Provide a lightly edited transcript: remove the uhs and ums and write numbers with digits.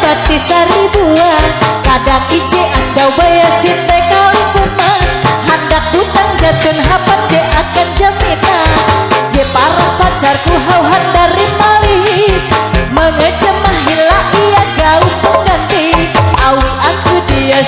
mati seribuan. Kadang ije andau baya sinte kali kuman. Hendak butang jatun hapat je akan jaminan. Je para pacarku hauhan dari malih. Mengecemah hila ia gau pengganti. Awi aku dia